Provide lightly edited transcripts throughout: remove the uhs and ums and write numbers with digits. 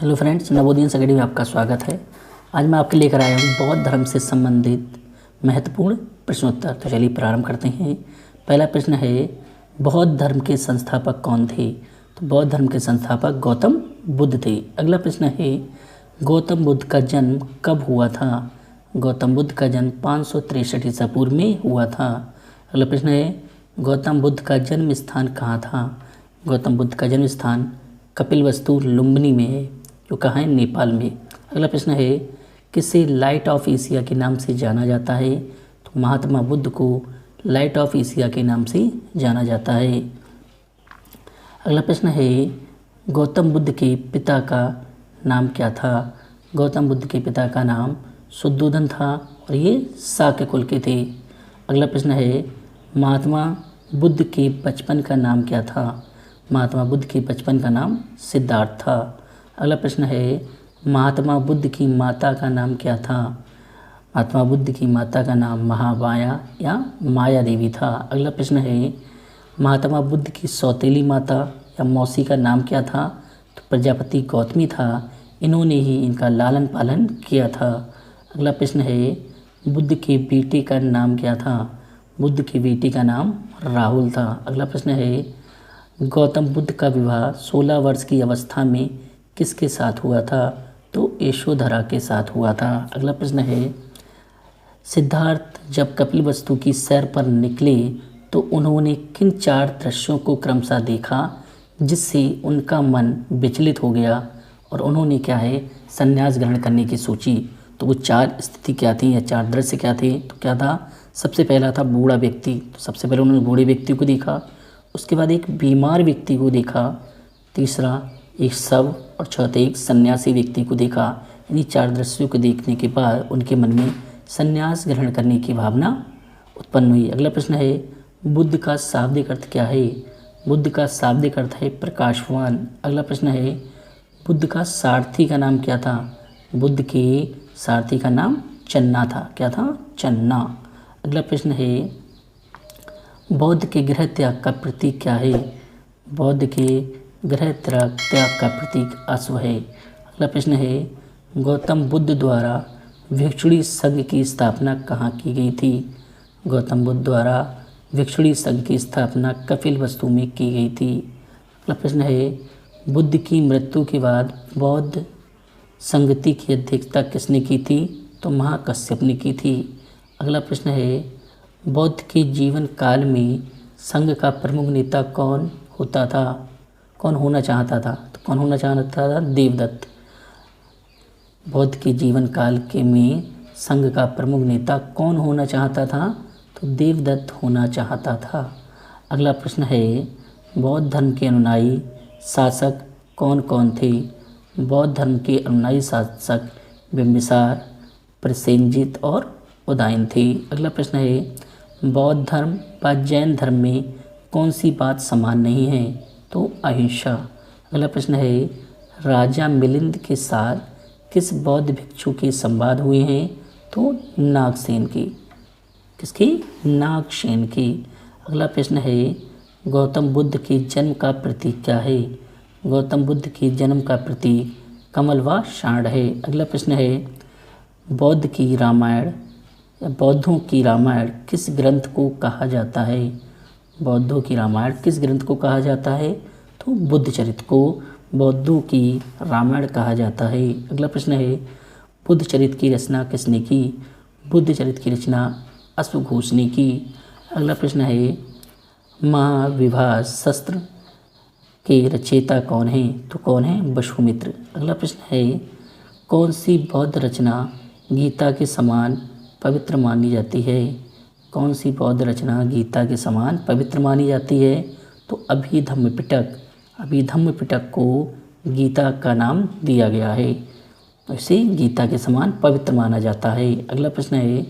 Hello friends, Navodaya academy में आपका स्वागत है। आज मैं आपके लेकर आया हूँ बौद्ध धर्म से संबंधित महत्वपूर्ण प्रश्नोत्तर। तो चलिए प्रारंभ करते हैं। पहला प्रश्न है, बौद्ध धर्म के संस्थापक कौन थे? तो बौद्ध धर्म के संस्थापक गौतम बुद्ध थे। अगला प्रश्न है, गौतम बुद्ध का जन्म कब हुआ था? गौतम बुद्ध का जन्म 563 ईसा पूर्व में हुआ था। अगला प्रश्न है, गौतम बुद्ध का जन्म स्थान कहाँ था? गौतम बुद्ध का जन्म स्थान कपिलवस्तु लुम्बिनी में है, जो कहाँ है? नेपाल में। अगला प्रश्न है, किसे लाइट ऑफ एशिया के नाम से जाना जाता है? तो महात्मा बुद्ध को लाइट ऑफ एशिया के नाम से जाना जाता है। अगला प्रश्न है, गौतम बुद्ध के पिता का नाम क्या था? गौतम बुद्ध के पिता का नाम शुद्धोधन था और ये शाक्य कुल के थे। अगला प्रश्न है, महात्मा बुद्ध के बचपन का नाम क्या था? महात्मा बुद्ध के बचपन का नाम सिद्धार्थ था। अगला प्रश्न है, महात्मा बुद्ध की माता का नाम क्या था? महात्मा बुद्ध की माता का नाम महामाया या माया देवी था। अगला प्रश्न है, महात्मा बुद्ध की सौतेली माता या मौसी का नाम क्या था? तो प्रजापति गौतमी था। इन्होंने ही इनका लालन पालन किया था। अगला प्रश्न है, बुद्ध के बेटे का नाम क्या था? बुद्ध के बेटे का नाम राहुल था। अगला प्रश्न है, गौतम बुद्ध का विवाह 16 वर्ष की अवस्था में किसके साथ हुआ था? तो यशोधरा के साथ हुआ था। अगला प्रश्न है, सिद्धार्थ जब कपिलवस्तु की सैर पर निकले तो उन्होंने किन 4 दृश्यों को क्रमशः देखा जिससे उनका मन विचलित हो गया और उन्होंने क्या है, संन्यास ग्रहण करने की सोची? तो वो 4 स्थिति क्या थी या 4 दृश्य क्या थे? तो क्या था? सबसे पहला था बूढ़ा व्यक्ति। तो सबसे पहले उन्होंने बूढ़े व्यक्ति को देखा, उसके बाद एक बीमार व्यक्ति को देखा, तीसरा एक शव और चौथा एक सन्यासी व्यक्ति को देखा। इन्हीं 4 दृश्यों को देखने के बाद उनके मन में सन्यास ग्रहण करने की भावना उत्पन्न हुई। अगला प्रश्न है, बुद्ध का शाब्दिक अर्थ क्या है? बुद्ध का शाब्दिक अर्थ है प्रकाशवान। अगला प्रश्न है, बुद्ध का सारथी का नाम क्या था? बुद्ध के सारथी का नाम चन्ना था। क्या था? चन्ना। अगला प्रश्न है, बौद्ध के गृह त्याग का प्रतीक क्या है? बौद्ध के गृह त्याग का प्रतीक अश्व है। अगला प्रश्न है, गौतम बुद्ध द्वारा भिक्षुणी संघ की स्थापना कहाँ की गई थी? गौतम बुद्ध द्वारा भिक्षुणी संघ की स्थापना कपिलवस्तु में की गई थी। अगला प्रश्न है, बुद्ध की मृत्यु के बाद बौद्ध संगति की अध्यक्षता किसने की थी? तो महाकश्यप ने की थी। अगला प्रश्न है, बौद्ध के जीवन काल में संघ का प्रमुख नेता कौन होता था? कौन होना चाहता था? तो कौन होना चाहता था? देवदत्त। बौद्ध के जीवन काल के में संघ का प्रमुख नेता कौन होना चाहता था? तो देवदत्त होना चाहता था। अगला प्रश्न है, बौद्ध धर्म के अनुयायी शासक कौन कौन थे? बौद्ध धर्म के अनुयायी शासक बिंबिसार, प्रसेनजित और उदयन थे। अगला प्रश्न है, बौद्ध धर्म व जैन धर्म में कौन सी बात समान नहीं है? तो अहिंसा। अगला प्रश्न है, राजा मिलिंद के साथ किस बौद्ध भिक्षु के संवाद हुए हैं? तो नागसेन की। किसकी? नागसेन की। अगला प्रश्न है, गौतम बुद्ध के जन्म का प्रतीक क्या है? गौतम बुद्ध के जन्म का प्रतीक कमल व सांड है। अगला प्रश्न है, बौद्ध की रामायण या बौद्धों की रामायण किस ग्रंथ को कहा जाता है? बौद्धों की रामायण किस ग्रंथ को कहा जाता है? तो बुद्ध चरित्र को बौद्धों की रामायण कहा जाता है। अगला प्रश्न है, बुद्ध चरित्र की रचना किसने की? बुद्ध चरित्र की रचना अश्वघोष ने की। अगला प्रश्न है, महाविभास शस्त्र के रचयिता कौन है? तो कौन है? वसुमित्र। अगला प्रश्न है, कौन सी बौद्ध रचना गीता के समान पवित्र मानी जाती है? कौन सी बौद्ध रचना गीता के समान पवित्र मानी जाती है? तो अभिधम्म पिटक। अभिधम्म पिटक को गीता का नाम दिया गया है, इसे गीता के समान पवित्र माना जाता है। अगला प्रश्न है,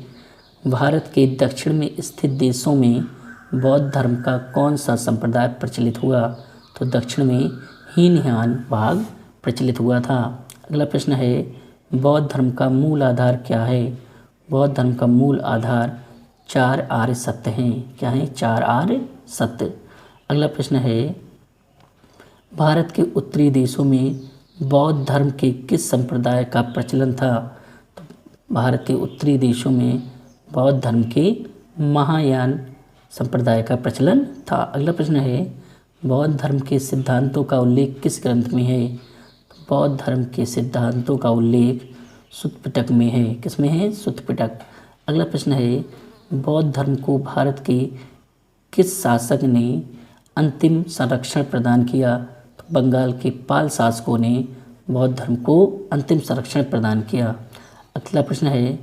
भारत के दक्षिण में स्थित देशों में बौद्ध धर्म का कौन सा संप्रदाय प्रचलित हुआ? तो दक्षिण में हीनयान भाग प्रचलित हुआ था। अगला प्रश्न है, बौद्ध धर्म का मूल आधार क्या है? बौद्ध धर्म का मूल आधार 4 आर्य सत्य हैं। क्या हैं? 4 आर्य सत्य। अगला प्रश्न है, भारत के उत्तरी देशों में बौद्ध धर्म के किस संप्रदाय का प्रचलन था? तो भारत के उत्तरी देशों में बौद्ध धर्म के महायान संप्रदाय का प्रचलन था। अगला प्रश्न है, बौद्ध धर्म के सिद्धांतों का उल्लेख किस ग्रंथ में है? तो बौद्ध धर्म के सिद्धांतों का उल्लेख सुत्त पिटक में है। किस में है? सुत्त पिटक। अगला प्रश्न है, बौद्ध धर्म को भारत के किस शासक ने अंतिम संरक्षण प्रदान किया? तो बंगाल के पाल शासकों ने बौद्ध धर्म को अंतिम संरक्षण प्रदान किया। अगला प्रश्न है,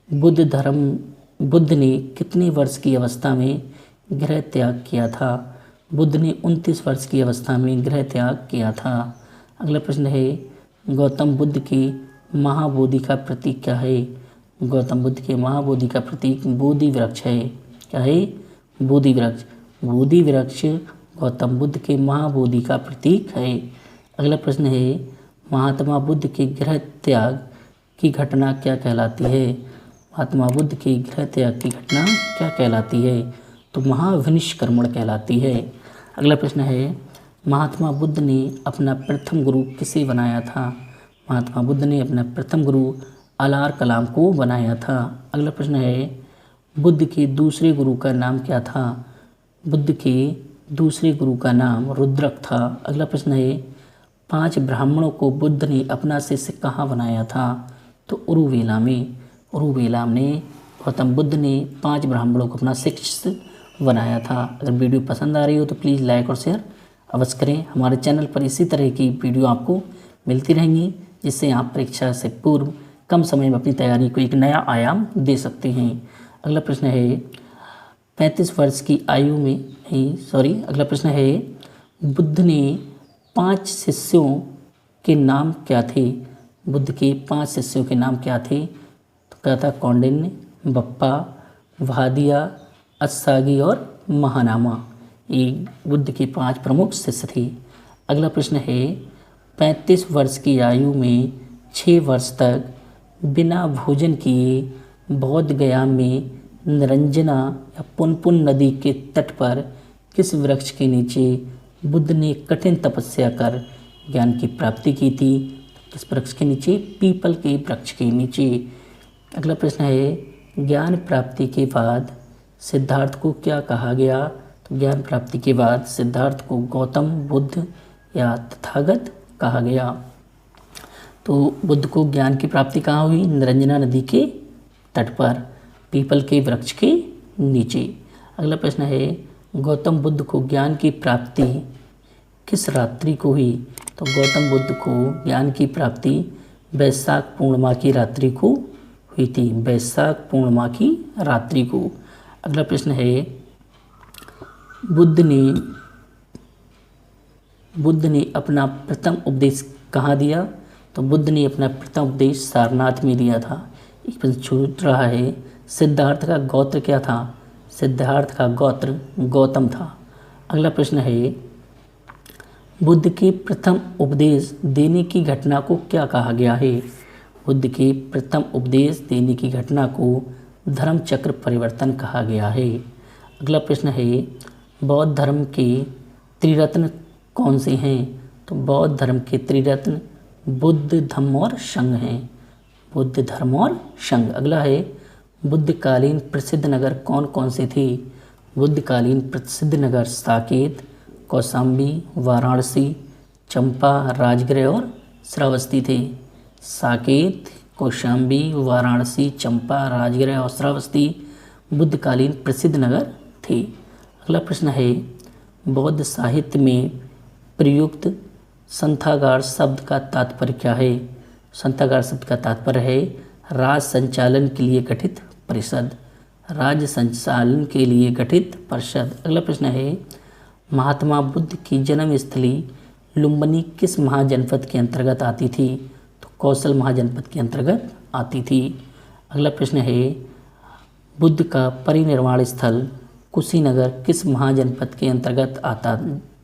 बुद्ध ने कितने वर्ष की अवस्था में गृह त्याग किया था? बुद्ध ने 29 वर्ष की अवस्था में गृह त्याग किया था। अगला प्रश्न है, गौतम बुद्ध के महाबोधि का प्रतीक क्या है? गौतम बुद्ध के महाबोधि का प्रतीक बोधि वृक्ष है। क्या है? बोधि वृक्ष। बोधि वृक्ष गौतम बुद्ध के महाबोधि का प्रतीक है। अगला प्रश्न है, महात्मा बुद्ध के गृह त्याग की घटना क्या कहलाती है? महात्मा बुद्ध के गृह त्याग की घटना क्या कहलाती है? तो महाविनिष्क्रमण कहलाती है। अगला प्रश्न है, महात्मा बुद्ध ने अपना प्रथम गुरु किसे बनाया था? महात्मा बुद्ध ने अपना प्रथम गुरु अलार कलाम को बनाया था। अगला प्रश्न है, बुद्ध के दूसरे गुरु का नाम क्या था? बुद्ध के दूसरे गुरु का नाम रुद्रक था। अगला प्रश्न है, 5 ब्राह्मणों को बुद्ध ने अपना शिष्य कहाँ बनाया था? तो उरुवेला में। उरुवेला में गौतम बुद्ध ने 5 ब्राह्मणों को अपना शिष्य बनाया था। अगर वीडियो पसंद आ रही हो तो प्लीज़ लाइक और शेयर अवश्य करें। हमारे चैनल पर इसी तरह की वीडियो आपको मिलती रहेंगी, जिससे आप परीक्षा से पूर्व कम समय में अपनी तैयारी को एक नया आयाम दे सकते हैं। अगला प्रश्न है, 35 वर्ष की आयु में अगला प्रश्न है, बुद्ध ने 5 शिष्यों के नाम क्या थे? बुद्ध के 5 शिष्यों के नाम क्या थे? तो क्या था? कौंडिन्य, बप्पा, वहादिया, अस्सागी और महानामा। ये बुद्ध के 5 प्रमुख शिष्य थे। अगला प्रश्न है, 35 वर्ष की आयु में 6 वर्ष तक बिना भोजन किए बौद्ध गया में निरंजना या पुनपुन नदी के तट पर किस वृक्ष के नीचे बुद्ध ने कठिन तपस्या कर ज्ञान की प्राप्ति की थी? किस वृक्ष के नीचे? पीपल के वृक्ष के नीचे। अगला प्रश्न है, ज्ञान प्राप्ति के बाद सिद्धार्थ को क्या कहा गया? तो ज्ञान प्राप्ति के बाद सिद्धार्थ को गौतम बुद्ध या तथागत कहा गया। तो बुद्ध को ज्ञान की प्राप्ति कहाँ हुई? निरंजना नदी के तट पर, पीपल के वृक्ष के नीचे। अगला प्रश्न है, गौतम बुद्ध को ज्ञान की प्राप्ति किस रात्रि को हुई? तो गौतम बुद्ध को ज्ञान की प्राप्ति वैशाख पूर्णिमा की रात्रि को हुई थी। वैशाख पूर्णिमा की रात्रि को। अगला प्रश्न है, बुद्ध ने अपना प्रथम उपदेश कहाँ दिया? तो बुद्ध ने अपना प्रथम उपदेश सारनाथ में दिया था। एक प्रश्न छूट रहा है, सिद्धार्थ का गोत्र क्या था? सिद्धार्थ का गोत्र गौतम था। अगला प्रश्न है, बुद्ध के प्रथम उपदेश देने की घटना को क्या कहा गया है? बुद्ध के प्रथम उपदेश देने की घटना को धर्म चक्र परिवर्तन कहा गया है। अगला प्रश्न है, बौद्ध धर्म के त्रिरत्न कौन से हैं? तो बौद्ध धर्म के त्रिरत्न बुद्ध, धम्म और संघ हैं। बुद्ध, धर्म और संघ। अगला है, बुद्धकालीन प्रसिद्ध नगर कौन कौन से थे? बुद्धकालीन प्रसिद्ध नगर साकेत, कौशाम्बी, वाराणसी, चंपा, राजगृह और श्रावस्ती थे। साकेत, कौशाम्बी, वाराणसी, चंपा, राजगृह और श्रावस्ती बुद्धकालीन प्रसिद्ध नगर थे। अगला प्रश्न है, बौद्ध साहित्य में प्रयुक्त संथागार शब्द का तात्पर्य क्या है? संथागार शब्द का तात्पर्य है राज संचालन के लिए गठित परिषद। राज्य संचालन के लिए गठित परिषद। अगला प्रश्न है, महात्मा बुद्ध की जन्मस्थली लुम्बिनी किस महाजनपद के अंतर्गत आती थी? तो कौशल महाजनपद के अंतर्गत आती थी। अगला प्रश्न है, बुद्ध का परिनिर्वाण स्थल कुशीनगर किस महाजनपद के अंतर्गत आता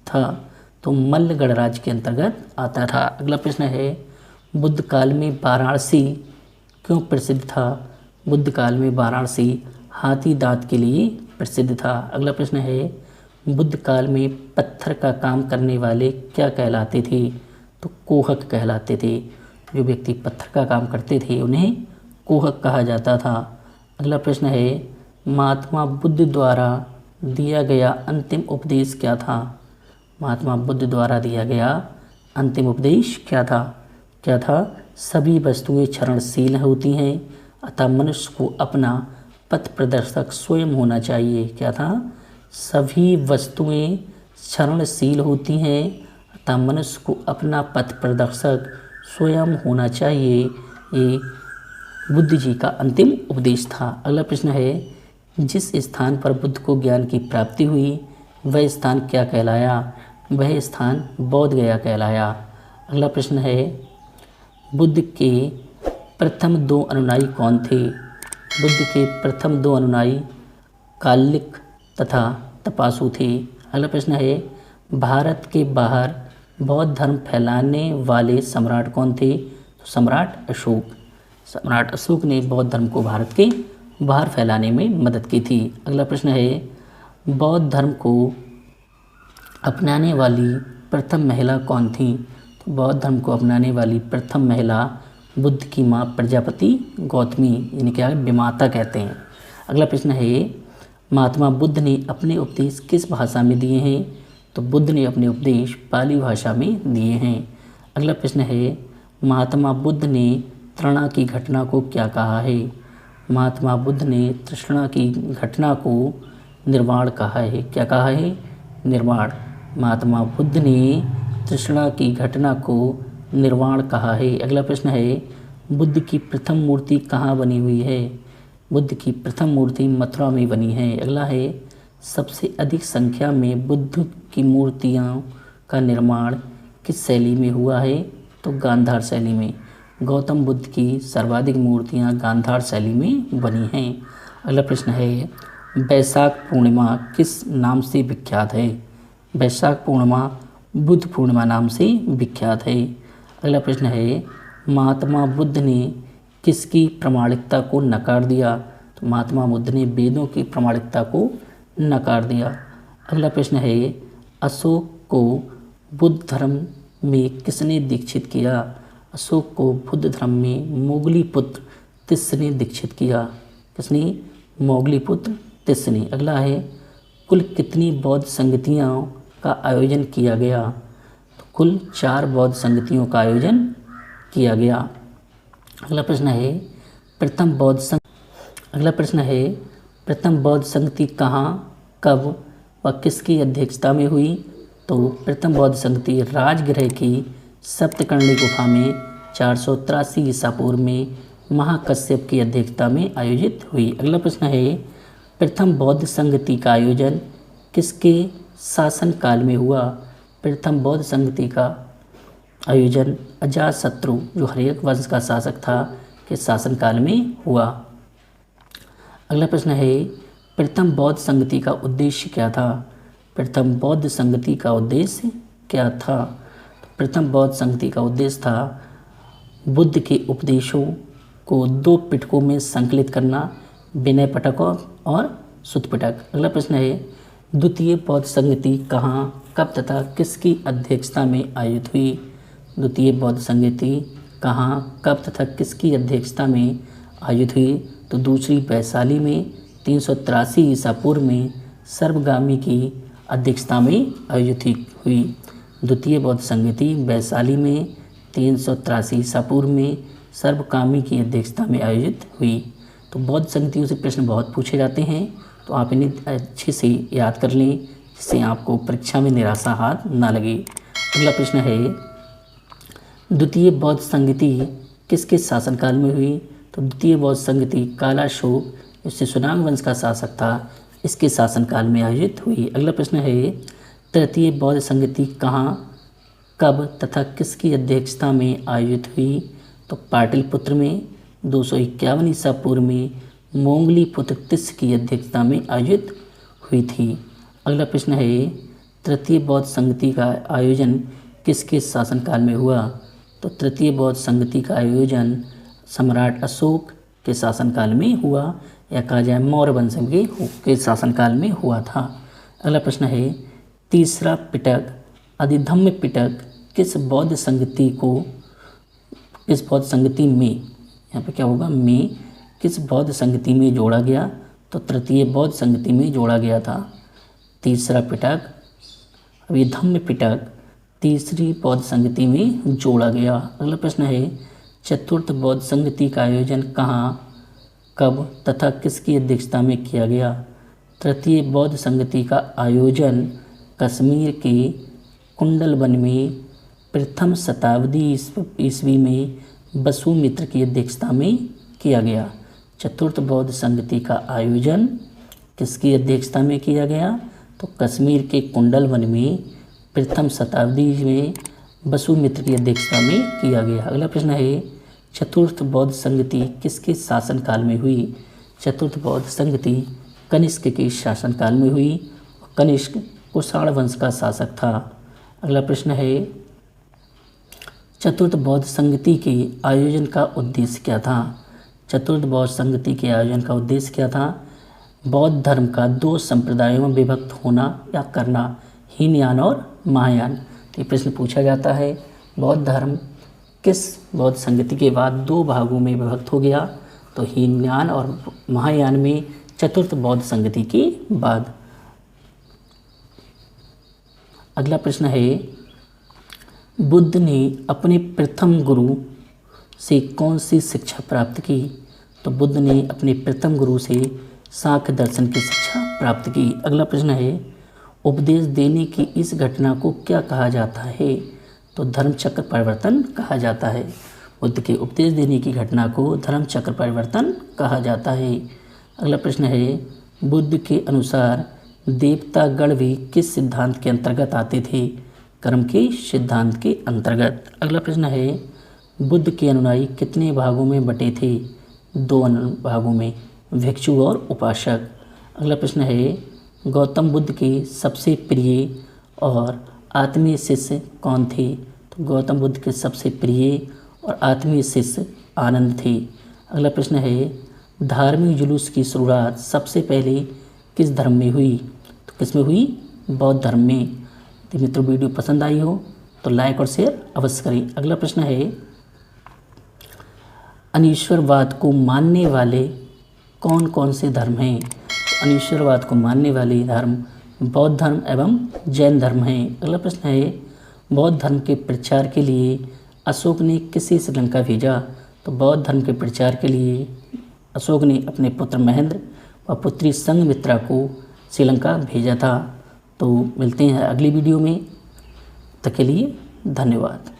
था? तो मल्ल गणराज्य के अंतर्गत आता था। अगला प्रश्न है, बुद्ध काल में वाराणसी क्यों प्रसिद्ध था? बुद्ध काल में वाराणसी हाथी दांत के लिए प्रसिद्ध था। अगला प्रश्न है, बुद्ध काल में पत्थर का काम करने वाले क्या कहलाते थे? तो कोहक कहलाते थे। जो व्यक्ति पत्थर का काम करते थे उन्हें कोहक कहा जाता था। अगला प्रश्न है, महात्मा बुद्ध द्वारा दिया गया अंतिम उपदेश क्या था? महात्मा बुद्ध द्वारा दिया गया अंतिम उपदेश क्या था? क्या था? सभी वस्तुएं क्षरणशील होती हैं, अतः मनुष्य को अपना पथ प्रदर्शक स्वयं होना चाहिए। क्या था? सभी वस्तुएं क्षरणशील होती हैं, अतः मनुष्य को अपना पथ प्रदर्शक स्वयं होना चाहिए। ये बुद्ध जी का अंतिम उपदेश था। अगला प्रश्न है, जिस स्थान पर बुद्ध को ज्ञान की प्राप्ति हुई वह स्थान क्या कहलाया? वह स्थान बोध गया कहलाया। अगला प्रश्न है, बुद्ध के प्रथम 2 अनुयायी कौन थे? बुद्ध के प्रथम 2 अनुयायी कालिक तथा तपासु थे। अगला प्रश्न है, भारत के बाहर बौद्ध धर्म फैलाने वाले सम्राट कौन थे? तो सम्राट अशोक। सम्राट अशोक ने बौद्ध धर्म को भारत के बाहर फैलाने में मदद की थी। अगला प्रश्न है, बौद्ध धर्म को अपनाने वाली प्रथम महिला कौन थी? तो बौद्ध धर्म को अपनाने वाली प्रथम महिला बुद्ध की माँ प्रजापति गौतमी, इन्हें क्या विमाता कहते हैं। अगला प्रश्न है, महात्मा बुद्ध ने अपने उपदेश किस भाषा में दिए हैं? तो बुद्ध ने अपने उपदेश पाली भाषा में दिए हैं। अगला प्रश्न है, महात्मा बुद्ध ने तृणा की घटना को क्या कहा है? महात्मा बुद्ध ने तृष्णा की घटना को निर्वाण कहा है। क्या कहा है? निर्वाण। महात्मा बुद्ध ने तृष्णा की घटना को निर्वाण कहा है। अगला प्रश्न है, बुद्ध की प्रथम मूर्ति कहाँ बनी हुई है? बुद्ध की प्रथम मूर्ति मथुरा में बनी है। अगला है, सबसे अधिक संख्या में बुद्ध की मूर्तियों का निर्माण किस शैली में हुआ है? तो गांधार शैली में। गौतम बुद्ध की सर्वाधिक मूर्तियां गांधार शैली में बनी हैं। अगला प्रश्न है, वैशाख पूर्णिमा किस नाम से विख्यात है? वैशाख पूर्णिमा बुद्ध पूर्णिमा नाम से विख्यात है। अगला प्रश्न है, महात्मा बुद्ध ने किसकी प्रामाणिकता को नकार दिया? तो महात्मा बुद्ध ने वेदों की प्रामाणिकता को नकार दिया। अगला प्रश्न है, अशोक को बुद्ध धर्म में किसने दीक्षित किया? अशोक को बुद्ध धर्म में मोगली पुत्र तिस्स ने दीक्षित किया। किसने? मोगली पुत्र तिस्स ने। अगला है, कुल कितनी बौद्ध संगतियों का आयोजन किया गया? तो कुल 4 बौद्ध संगतियों का आयोजन किया गया। अगला प्रश्न है, प्रथम बौद्ध संगति कहाँ, कब व किसकी अध्यक्षता में हुई? तो प्रथम बौद्ध संगति राजगृह की सप्तकर्णी गुफा में 483 ईसा पूर्व में महाकश्यप की अध्यक्षता में आयोजित हुई। अगला प्रश्न है, प्रथम बौद्ध संगति का आयोजन किसके शासनकाल में हुआ? प्रथम बौद्ध संगति का आयोजन अजातशत्रु, जो हर्यक वंश का शासक था, के शासनकाल में हुआ। अगला प्रश्न है, प्रथम बौद्ध संगति का उद्देश्य क्या था? प्रथम बौद्ध संगति का उद्देश्य क्या था? प्रथम बौद्ध संगति का उद्देश्य था बुद्ध के उपदेशों को 2 पिटकों में संकलित करना, विनय पिटक और सुत्त पिटक। अगला प्रश्न है, द्वितीय बौद्ध संगति कहाँ, कब तथा किसकी अध्यक्षता में आयोजित हुई? द्वितीय बौद्ध संगति कहाँ, कब तथा किसकी अध्यक्षता में आयोजित हुई? तो दूसरी वैशाली में 383 ईसा पूर्व में सर्वगामी की अध्यक्षता में आयोजित हुई। द्वितीय बौद्ध संगति वैशाली में 383 ईसा पूर्व में सर्वगामी की अध्यक्षता में आयोजित हुई। तो बौद्ध संगतियों से प्रश्न बहुत पूछे जाते हैं, तो आप इन्हें अच्छे से याद कर लें जिससे आपको परीक्षा में निराशा हाथ ना लगे। अगला प्रश्न है, द्वितीय बौद्ध संगति किसके शासनकाल में हुई? तो द्वितीय बौद्ध संगति कालाशोक, जिससे सुनांग वंश का शासक था, इसके शासनकाल में आयोजित हुई। अगला प्रश्न है, तृतीय बौद्ध संगति कहाँ, कब तथा किसकी अध्यक्षता में आयोजित हुई? तो पाटलिपुत्र में 251 ईसा पूर्व में मोंगली पुत्र तिस्स की अध्यक्षता में आयोजित हुई थी। अगला प्रश्न है, तृतीय बौद्ध संगति का आयोजन किसके शासनकाल में हुआ? तो तृतीय बौद्ध संगति का आयोजन सम्राट अशोक के शासनकाल में हुआ, या कहा जाए मौर्य वंश के शासनकाल में हुआ था। अगला प्रश्न है, तीसरा पिटक अधिधम्म पिटक किस बौद्ध संगति में, यहाँ पे क्या होगा, में किस बौद्ध संगति में जोड़ा गया, तो तृतीय बौद्ध संगति में जोड़ा गया था। तीसरा पिटक, अभी धम्म पिटक तीसरी बौद्ध संगति में जोड़ा गया। अगला प्रश्न है चतुर्थ बौद्ध संगति का आयोजन कहाँ, कब तथा किसकी अध्यक्षता में किया गया। तृतीय बौद्ध संगति का आयोजन कश्मीर के कुंडल वन में प्रथम शताब्दी ईस्वी में वसुमित्र की अध्यक्षता में किया गया। चतुर्थ बौद्ध संगति का आयोजन किसकी अध्यक्षता में किया गया, तो कश्मीर के कुंडल वन में प्रथम शताब्दी में वसुमित्र की अध्यक्षता में किया गया। अगला प्रश्न है चतुर्थ बौद्ध संगति किसके शासनकाल में हुई। चतुर्थ बौद्ध संगति कनिष्क के शासनकाल में हुई। कनिष्क कुषाण वंश का शासक था। अगला प्रश्न है चतुर्थ बौद्ध संगति के आयोजन का उद्देश्य क्या था। चतुर्थ बौद्ध संगति के आयोजन का उद्देश्य क्या था, बौद्ध धर्म का दो संप्रदायों में विभक्त होना या करना, हीनयान और महायान। ये प्रश्न पूछा जाता है बौद्ध धर्म किस बौद्ध संगति के बाद दो भागों में विभक्त हो गया, तो हीनयान और महायान में चतुर्थ बौद्ध संगति के बाद। अगला प्रश्न है बुद्ध ने अपने प्रथम गुरु से कौन सी शिक्षा प्राप्त की। तो बुद्ध ने अपने प्रथम गुरु से सांख्य दर्शन की शिक्षा प्राप्त की। अगला प्रश्न है उपदेश देने की इस घटना को क्या कहा जाता है। तो धर्मचक्र परिवर्तन कहा जाता है। बुद्ध के उपदेश देने की घटना को धर्मचक्र परिवर्तन कहा जाता है। अगला प्रश्न है बुद्ध के अनुसार देवता गण भी किस सिद्धांत के अंतर्गत आते थे। कर्म के सिद्धांत के अंतर्गत। अगला प्रश्न है बुद्ध के अनुयायी कितने भागों में बटे थे। दो भागों में, भिक्षु और उपासक। अगला प्रश्न है गौतम बुद्ध के सबसे प्रिय और आत्मीय शिष्य कौन थे। तो गौतम बुद्ध के सबसे प्रिय और आत्मीय शिष्य आनंद थे। अगला प्रश्न है धार्मिक जुलूस की शुरुआत सबसे पहले किस धर्म में हुई। तो किस में हुई, बौद्ध धर्म में। तो मित्रों वीडियो पसंद आई हो तो लाइक और शेयर अवश्य करें। अगला प्रश्न है अनीश्वरवाद को मानने वाले कौन कौन से धर्म हैं। तो अनीश्वरवाद को मानने वाले धर्म बौद्ध धर्म एवं जैन धर्म हैं। अगला प्रश्न है बौद्ध धर्म के प्रचार के लिए अशोक ने किसे श्रीलंका भेजा। तो बौद्ध धर्म के प्रचार के लिए अशोक ने अपने पुत्र महेंद्र व पुत्री संघमित्रा को श्रीलंका भेजा था। तो मिलते हैं अगली वीडियो में, तब के लिए धन्यवाद।